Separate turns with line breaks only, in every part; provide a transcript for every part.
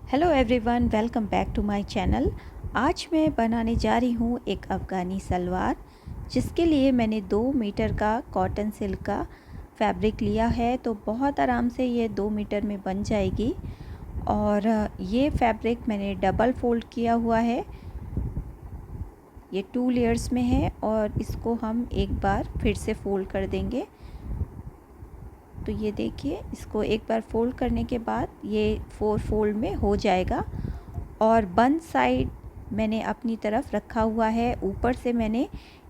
Hello everyone, welcome back to my channel. आज मैं बनाने जा रही हूँ एक अफ़गानी सलवार, जिसके लिए मैंने 2 मीटर का कॉटन सिल्क का फैब्रिक लिया है। तो बहुत आराम से ये 2 मीटर में बन जाएगी। और ये फैब्रिक मैंने डबल फोल्ड किया हुआ है, ये 2 लेयर्स में है और इसको हम एक बार फिर से फोल्ड कर देंगे। तो ये देखिए, इसको एक बार फोल्ड करने के बाद ये 4 फोल्ड में हो जाएगा। और वन साइड मैंने अपनी तरफ रखा हुआ है। ऊपर से मैंने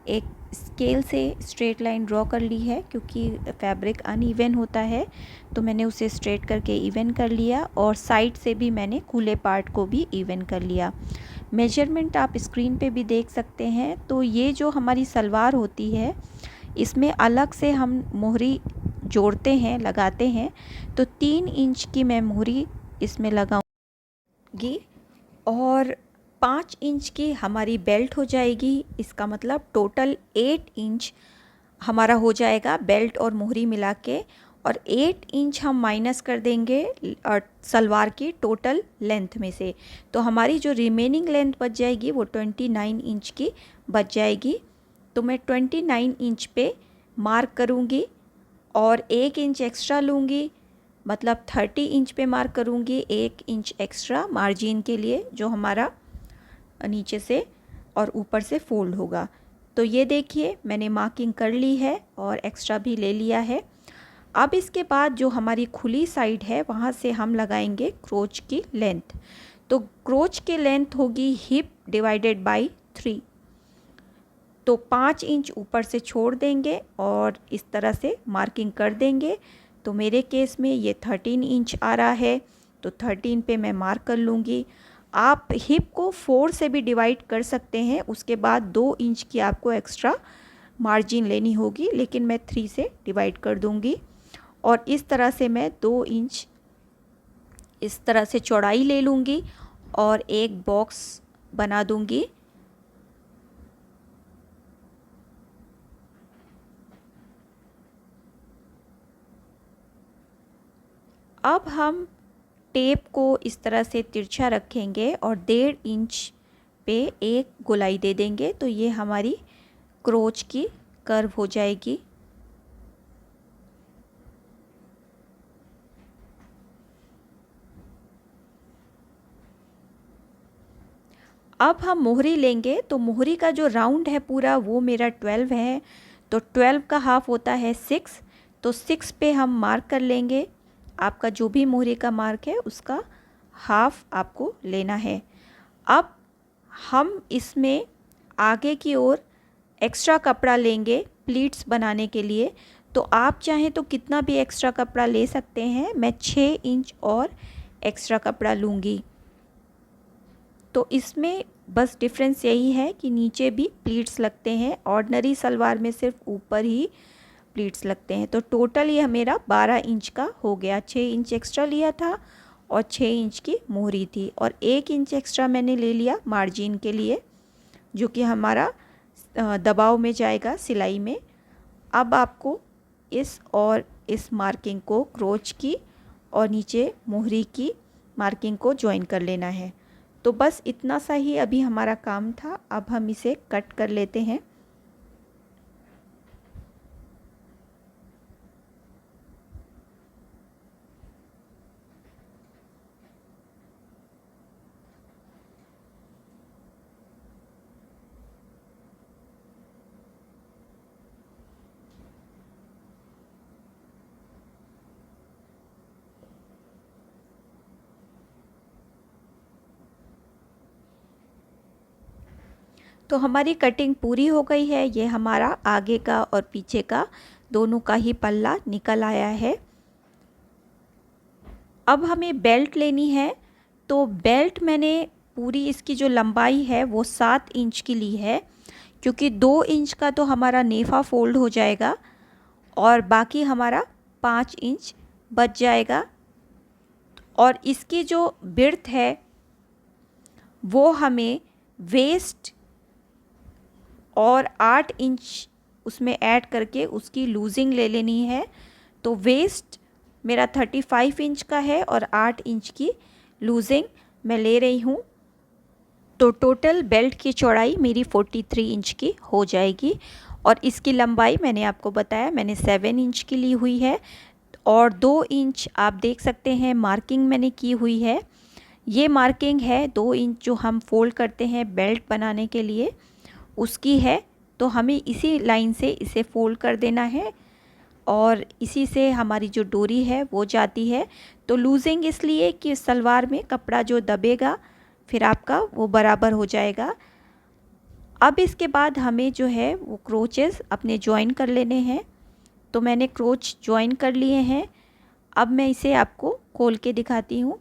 एक स्केल से स्ट्रेट लाइन ड्रॉ कर ली है, क्योंकि फैब्रिक अनइवन होता है तो मैंने उसे स्ट्रेट करके इवन कर लिया। और साइड से भी मैंने खुले पार्ट को भी इवन कर लिया। मेजरमेंट आप स्क्रीन पे भी देख सकते हैं। तो ये जो हमारी सलवार होती है, इसमें अलग से हम मोहरी जोड़ते हैं, लगाते हैं। तो 3 इंच की मैं मोहरी इसमें लगाऊंगी और 5 इंच की हमारी बेल्ट हो जाएगी। इसका मतलब टोटल 8 इंच हमारा हो जाएगा बेल्ट और मोहरी मिला के। और 8 इंच हम माइनस कर देंगे और सलवार की टोटल लेंथ में से। तो हमारी जो रिमेनिंग लेंथ बच जाएगी वो 29 इंच की बच जाएगी। तो मैं 29 इंच पे मार्क करूँगी और 1 इंच एक्स्ट्रा लूँगी, मतलब 30 इंच पे मार्क करूँगी। 1 इंच एक्स्ट्रा मार्जिन के लिए, जो हमारा नीचे से और ऊपर से फोल्ड होगा। तो ये देखिए, मैंने मार्किंग कर ली है और एक्स्ट्रा भी ले लिया है। अब इसके बाद जो हमारी खुली साइड है, वहाँ से हम लगाएंगे क्रोच की लेंथ। तो क्रोच की लेंथ होगी हिप डिवाइडेड बाई 3। तो 5 इंच ऊपर से छोड़ देंगे और इस तरह से मार्किंग कर देंगे। तो मेरे केस में ये 13 इंच आ रहा है, तो 13 पे मैं मार्क कर लूँगी। आप हिप को 4 से भी डिवाइड कर सकते हैं, उसके बाद 2 इंच की आपको एक्स्ट्रा मार्जिन लेनी होगी, लेकिन मैं 3 से डिवाइड कर दूँगी। और इस तरह से मैं 2 इंच इस तरह से चौड़ाई ले लूँगी और एक बॉक्स बना दूँगी। अब हम टेप को इस तरह से तिरछा रखेंगे और 1.5 इंच पे एक गोलाई दे देंगे। तो ये हमारी क्रोच की कर्व हो जाएगी। अब हम मोहरी लेंगे। तो मोहरी का जो राउंड है पूरा, वो मेरा 12 है। तो 12 का हाफ होता है 6। तो 6 पे हम मार्क कर लेंगे। आपका जो भी मोहरी का मार्क है, उसका हाफ आपको लेना है। अब हम इसमें आगे की ओर एक्स्ट्रा कपड़ा लेंगे प्लीट्स बनाने के लिए। तो आप चाहें तो कितना भी एक्स्ट्रा कपड़ा ले सकते हैं। मैं 6 इंच और एक्स्ट्रा कपड़ा लूँगी। तो इसमें बस डिफरेंस यही है कि नीचे भी प्लीट्स लगते हैं। ऑर्डिनरी सलवार में सिर्फ ऊपर ही प्लीट्स लगते हैं। तो टोटल ये मेरा 12 इंच का हो गया। 6 इंच एक्स्ट्रा लिया था और 6 इंच की मोहरी थी, और 1 इंच एक्स्ट्रा मैंने ले लिया मार्जिन के लिए, जो कि हमारा दबाव में जाएगा सिलाई में। अब आपको इस और इस मार्किंग को, क्रोच की और नीचे मोहरी की मार्किंग को ज्वाइन कर लेना है। तो बस इतना सा ही अभी हमारा काम था। अब हम इसे कट कर लेते हैं। तो हमारी कटिंग पूरी हो गई है। ये हमारा आगे का और पीछे का दोनों का ही पल्ला निकल आया है। अब हमें बेल्ट लेनी है। तो बेल्ट मैंने पूरी इसकी जो लंबाई है वो 7 इंच की ली है, क्योंकि 2 इंच का तो हमारा नेफा फोल्ड हो जाएगा और बाकी हमारा 5 इंच बच जाएगा। और इसकी जो विड्थ है वो हमें वेस्ट और 8 इंच उसमें ऐड करके उसकी लूजिंग ले लेनी है। तो वेस्ट मेरा 35 इंच का है और 8 इंच की लूजिंग मैं ले रही हूँ। तो टोटल बेल्ट की चौड़ाई मेरी 43 इंच की हो जाएगी और इसकी लंबाई मैंने आपको बताया मैंने 7 इंच की ली हुई है और 2 इंच आप देख सकते हैं मार्किंग मैंने की हुई है। ये मार्किंग है 2 इंच जो हम फोल्ड करते हैं बेल्ट बनाने के लिए उसकी है। तो हमें इसी लाइन से इसे फोल्ड कर देना है और इसी से हमारी जो डोरी है वो जाती है। तो लूजिंग इसलिए कि सलवार में कपड़ा जो दबेगा फिर आपका वो बराबर हो जाएगा। अब इसके बाद हमें जो है वो क्रोचेस अपने ज्वाइन कर लेने हैं। तो मैंने क्रोच ज्वाइन कर लिए हैं। अब मैं इसे आपको खोल के दिखाती हूँ।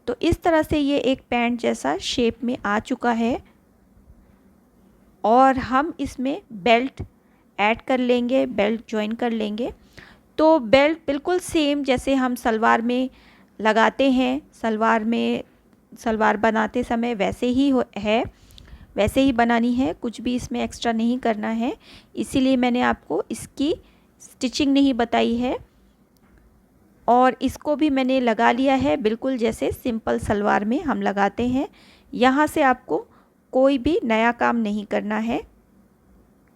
तो इस तरह से ये एक पैंट जैसा शेप में आ चुका है और हम इसमें बेल्ट ऐड कर लेंगे, बेल्ट ज्वाइन कर लेंगे। तो बेल्ट बिल्कुल सेम जैसे हम सलवार में लगाते हैं, सलवार बनाते समय वैसे ही है, वैसे ही बनानी है, कुछ भी इसमें एक्स्ट्रा नहीं करना है। इसीलिए मैंने आपको इसकी स्टिचिंग नहीं बताई है और इसको भी मैंने लगा लिया है बिल्कुल जैसे सिंपल सलवार में हम लगाते हैं। यहाँ से आपको कोई भी नया काम नहीं करना है।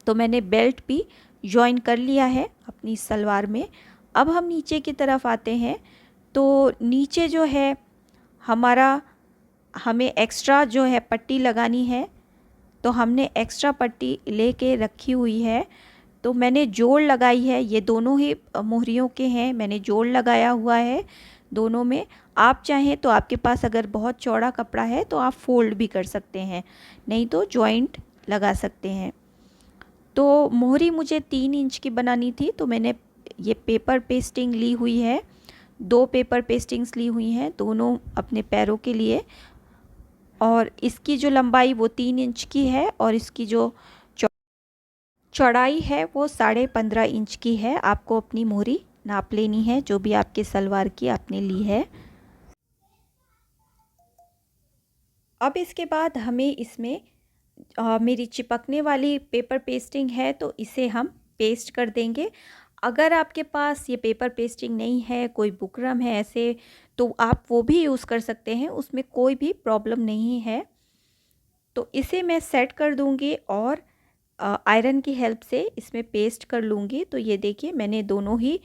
तो मैंने बेल्ट भी जॉइन कर लिया है अपनी सलवार में। अब हम नीचे की तरफ आते हैं। तो नीचे जो है हमें एक्स्ट्रा जो है पट्टी लगानी है। तो हमने एक्स्ट्रा पट्टी लेके रखी हुई है। तो मैंने जोड़ लगाई है, ये दोनों ही मोहरियों के हैं, मैंने जोड़ लगाया हुआ है दोनों में। आप चाहें तो आपके पास अगर बहुत चौड़ा कपड़ा है तो आप फोल्ड भी कर सकते हैं, नहीं तो जॉइंट लगा सकते हैं। तो मोहरी मुझे 3 इंच की बनानी थी तो मैंने ये पेपर पेस्टिंग ली हुई है, 2 पेपर पेस्टिंग्स ली हुई हैं दोनों अपने पैरों के लिए। और इसकी जो लंबाई वो 3 इंच की है और इसकी जो चौड़ाई है वो 15.5 इंच की है। आपको अपनी मोहरी नाप लेनी है जो भी आपके सलवार की आपने ली है। अब इसके बाद हमें इसमें मेरी चिपकने वाली पेपर पेस्टिंग है तो इसे हम पेस्ट कर देंगे। अगर आपके पास ये पेपर पेस्टिंग नहीं है, कोई बुकरम है ऐसे, तो आप वो भी यूज़ कर सकते हैं, उसमें कोई भी प्रॉब्लम नहीं है। तो इसे मैं सेट कर दूंगी और आयरन की हेल्प से इसमें पेस्ट कर लूँगी। तो ये देखिए मैंने दोनों ही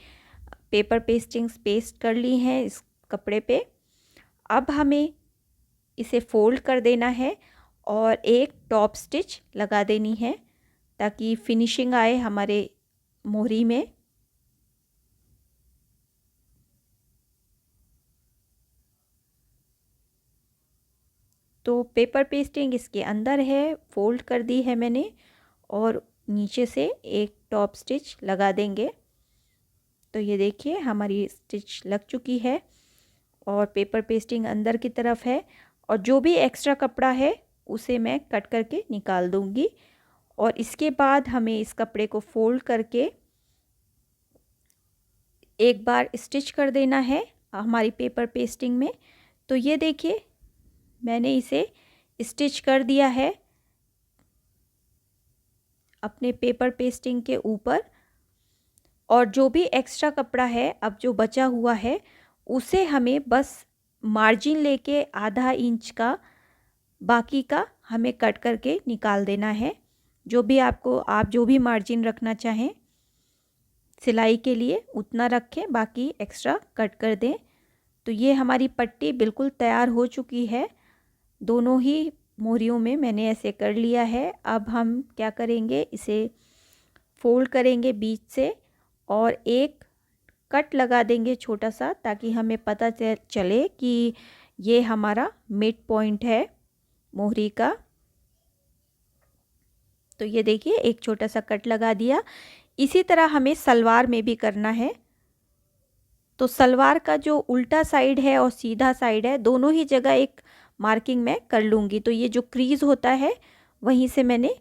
पेपर पेस्टिंग्स पेस्ट कर ली हैं इस कपड़े पे। अब हमें इसे फोल्ड कर देना है और एक टॉप स्टिच लगा देनी है ताकि फिनिशिंग आए हमारे मोहरी में। तो पेपर पेस्टिंग इसके अंदर है, फोल्ड कर दी है मैंने और नीचे से एक टॉप स्टिच लगा देंगे। तो ये देखिए हमारी स्टिच लग चुकी है और पेपर पेस्टिंग अंदर की तरफ है और जो भी एक्स्ट्रा कपड़ा है उसे मैं कट करके निकाल दूंगी। और इसके बाद हमें इस कपड़े को फोल्ड करके एक बार स्टिच कर देना है हमारी पेपर पेस्टिंग में। तो ये देखिए मैंने इसे स्टिच कर दिया है अपने पेपर पेस्टिंग के ऊपर। और जो भी एक्स्ट्रा कपड़ा है अब जो बचा हुआ है उसे हमें बस मार्जिन लेके आधा इंच का बाकी का हमें कट करके निकाल देना है। जो भी आप जो भी मार्जिन रखना चाहें सिलाई के लिए उतना रखें, बाकी एक्स्ट्रा कट कर दें। तो ये हमारी पट्टी बिल्कुल तैयार हो चुकी है। दोनों ही मोहरियों में मैंने ऐसे कर लिया है। अब हम क्या करेंगे, इसे फोल्ड करेंगे बीच से और एक कट लगा देंगे छोटा सा ताकि हमें पता चले कि ये हमारा मिड पॉइंट है मोहरी का। तो ये देखिए एक छोटा सा कट लगा दिया। इसी तरह हमें सलवार में भी करना है। तो सलवार का जो उल्टा साइड है और सीधा साइड है दोनों ही जगह एक मार्किंग मैं कर लूँगी। तो ये जो क्रीज होता है वहीं से मैंने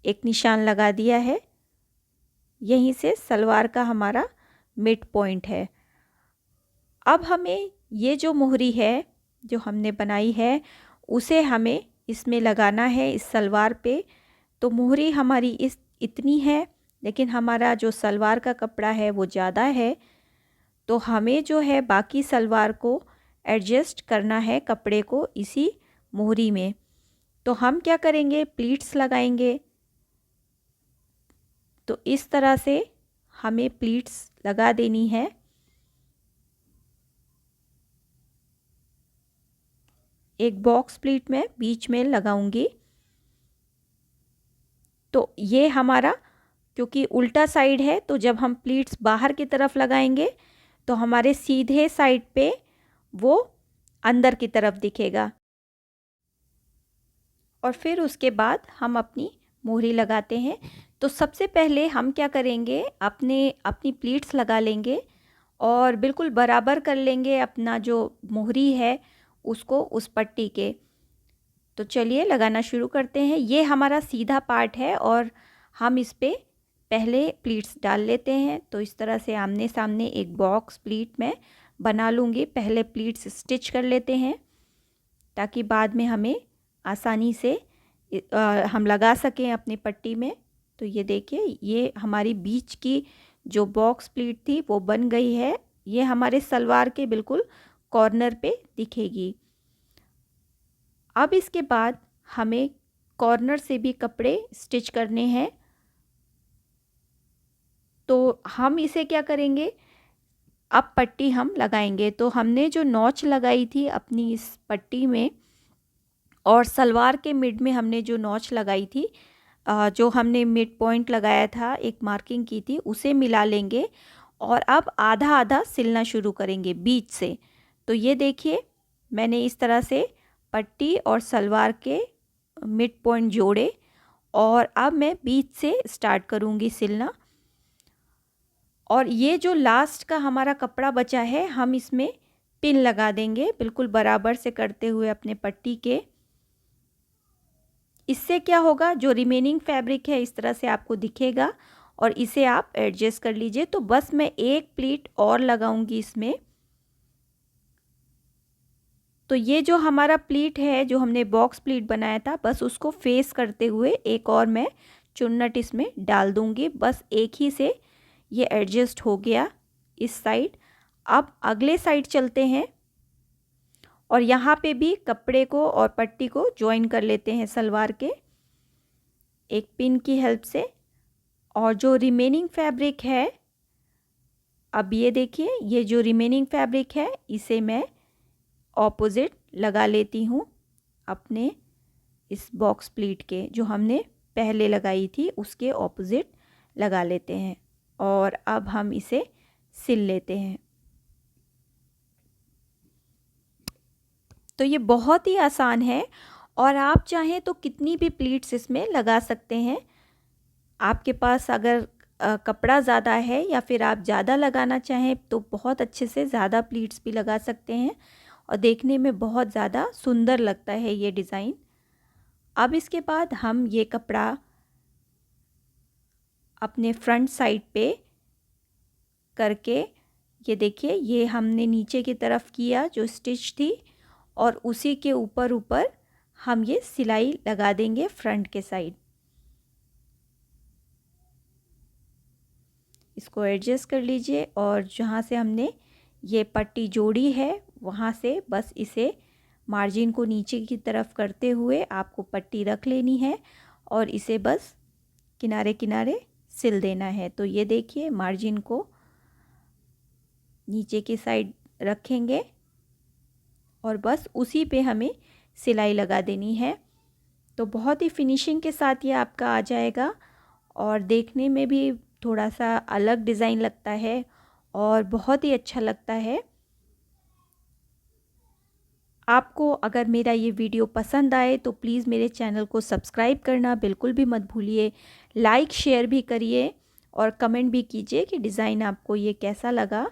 एक निशान लगा दिया है, यहीं से सलवार का हमारा मिड पॉइंट है। अब हमें ये जो मोहरी है जो हमने बनाई है उसे हमें इसमें लगाना है इस सलवार पे। तो मोहरी हमारी इतनी है लेकिन हमारा जो सलवार का कपड़ा है वो ज़्यादा है। तो हमें जो है बाकी सलवार को एडजस्ट करना है कपड़े को इसी मोहरी में। तो हम क्या करेंगे, प्लीट्स लगाएंगे। तो इस तरह से हमें प्लीट्स लगा देनी है। एक बॉक्स प्लीट में बीच में लगाऊंगी। तो ये हमारा, क्योंकि उल्टा साइड है, तो जब हम प्लीट्स बाहर की तरफ लगाएंगे तो हमारे सीधे साइड पे वो अंदर की तरफ दिखेगा। और फिर उसके बाद हम अपनी मोहरी लगाते हैं। तो सबसे पहले हम क्या करेंगे, अपनी प्लीट्स लगा लेंगे और बिल्कुल बराबर कर लेंगे अपना जो मोहरी है उसको उस पट्टी के। तो चलिए लगाना शुरू करते हैं। ये हमारा सीधा पार्ट है और हम इस पे पहले प्लीट्स डाल लेते हैं। तो इस तरह से आमने सामने एक बॉक्स प्लीट में बना लूँगी। पहले प्लीट्स स्टिच कर लेते हैं ताकि बाद में हमें आसानी से हम लगा सकें अपनी पट्टी में। तो ये देखिए, ये हमारी बीच की जो बॉक्स प्लीट थी वो बन गई है। ये हमारे सलवार के बिल्कुल कॉर्नर पे दिखेगी। अब इसके बाद हमें कॉर्नर से भी कपड़े स्टिच करने हैं। तो हम इसे क्या करेंगे, अब पट्टी हम लगाएंगे। तो हमने जो नॉच लगाई थी अपनी इस पट्टी में और सलवार के मिड में हमने जो नॉच लगाई थी, जो हमने मिड पॉइंट लगाया था, एक मार्किंग की थी, उसे मिला लेंगे और अब आधा आधा सिलना शुरू करेंगे बीच से। तो ये देखिए, मैंने इस तरह से पट्टी और सलवार के मिड पॉइंट जोड़े और अब मैं बीच से स्टार्ट करूँगी सिलना। और ये जो लास्ट का हमारा कपड़ा बचा है, हम इसमें पिन लगा देंगे बिल्कुल बराबर से करते हुए अपने पट्टी के। इससे क्या होगा, जो रिमेनिंग फैब्रिक है इस तरह से आपको दिखेगा और इसे आप एडजस्ट कर लीजिए। तो बस मैं एक प्लीट और लगाऊंगी इसमें। तो ये जो हमारा प्लीट है, जो हमने बॉक्स प्लीट बनाया था, बस उसको फेस करते हुए एक और मैं चुन्नट इसमें डाल दूंगी। बस एक ही से ये एडजस्ट हो गया इस साइड। अब अगले साइड चलते हैं और यहाँ पे भी कपड़े को और पट्टी को ज्वाइन कर लेते हैं सलवार के एक पिन की हेल्प से। और जो रिमेनिंग फैब्रिक है, अब ये देखिए, ये जो रिमेनिंग फैब्रिक है इसे मैं ऑपोजिट लगा लेती हूँ अपने इस बॉक्स प्लीट के, जो हमने पहले लगाई थी उसके ऑपोजिट लगा लेते हैं और अब हम इसे सिल लेते हैं। तो ये बहुत ही आसान है और आप चाहें तो कितनी भी प्लीट्स इसमें लगा सकते हैं। आपके पास अगर कपड़ा ज़्यादा है या फिर आप ज़्यादा लगाना चाहें तो बहुत अच्छे से ज़्यादा प्लीट्स भी लगा सकते हैं और देखने में बहुत ज़्यादा सुंदर लगता है ये डिज़ाइन। अब इसके बाद हम ये कपड़ा अपने फ्रंट साइड पे करके, ये देखिए, ये हमने नीचे की तरफ किया जो स्टिच थी और उसी के ऊपर ऊपर हम ये सिलाई लगा देंगे फ्रंट के साइड। इसको एडजस्ट कर लीजिए और जहाँ से हमने ये पट्टी जोड़ी है वहाँ से बस इसे मार्जिन को नीचे की तरफ करते हुए आपको पट्टी रख लेनी है और इसे बस किनारे किनारे सिल देना है। तो ये देखिए, मार्जिन को नीचे की साइड रखेंगे और बस उसी पे हमें सिलाई लगा देनी है। तो बहुत ही फिनिशिंग के साथ ये आपका आ जाएगा और देखने में भी थोड़ा सा अलग डिज़ाइन लगता है और बहुत ही अच्छा लगता है। आपको अगर मेरा ये वीडियो पसंद आए तो प्लीज़ मेरे चैनल को सब्सक्राइब करना बिल्कुल भी मत भूलिए। लाइक शेयर भी करिए और कमेंट भी कीजिए कि डिज़ाइन आपको ये कैसा लगा।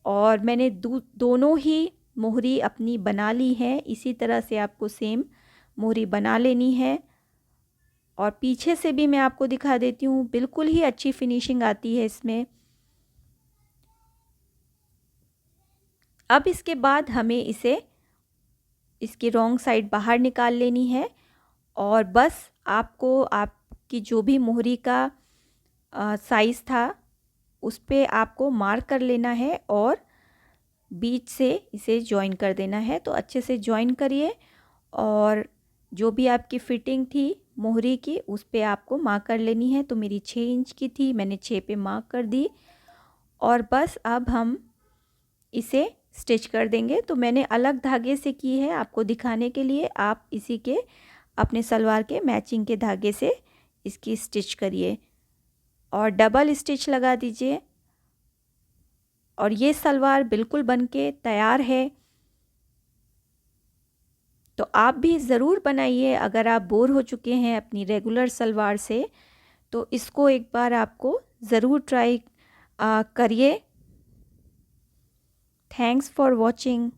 और मैंने दोनों ही मोहरी अपनी बना ली है। इसी तरह से आपको सेम मोहरी बना लेनी है और पीछे से भी मैं आपको दिखा देती हूँ, बिल्कुल ही अच्छी फिनिशिंग आती है इसमें। अब इसके बाद हमें इसकी रॉन्ग साइड बाहर निकाल लेनी है और बस आपको आपकी जो भी मोहरी का साइज़ था उस पे आपको मार्क कर लेना है और बीच से इसे जॉइन कर देना है। तो अच्छे से जॉइन करिए और जो भी आपकी फिटिंग थी मोहरी की उस पे आपको मार्क कर लेनी है। तो मेरी 6 इंच की थी, मैंने 6 पे मार्क कर दी और बस अब हम इसे स्टिच कर देंगे। तो मैंने अलग धागे से की है आपको दिखाने के लिए, आप इसी के अपने सलवार के मैचिंग के धागे से इसकी स्टिच करिए और डबल स्टिच लगा दीजिए। और ये सलवार बिल्कुल बनके तैयार है। तो आप भी ज़रूर बनाइए। अगर आप बोर हो चुके हैं अपनी रेगुलर सलवार से तो इसको एक बार आपको ज़रूर ट्राई करिए। Thanks for watching.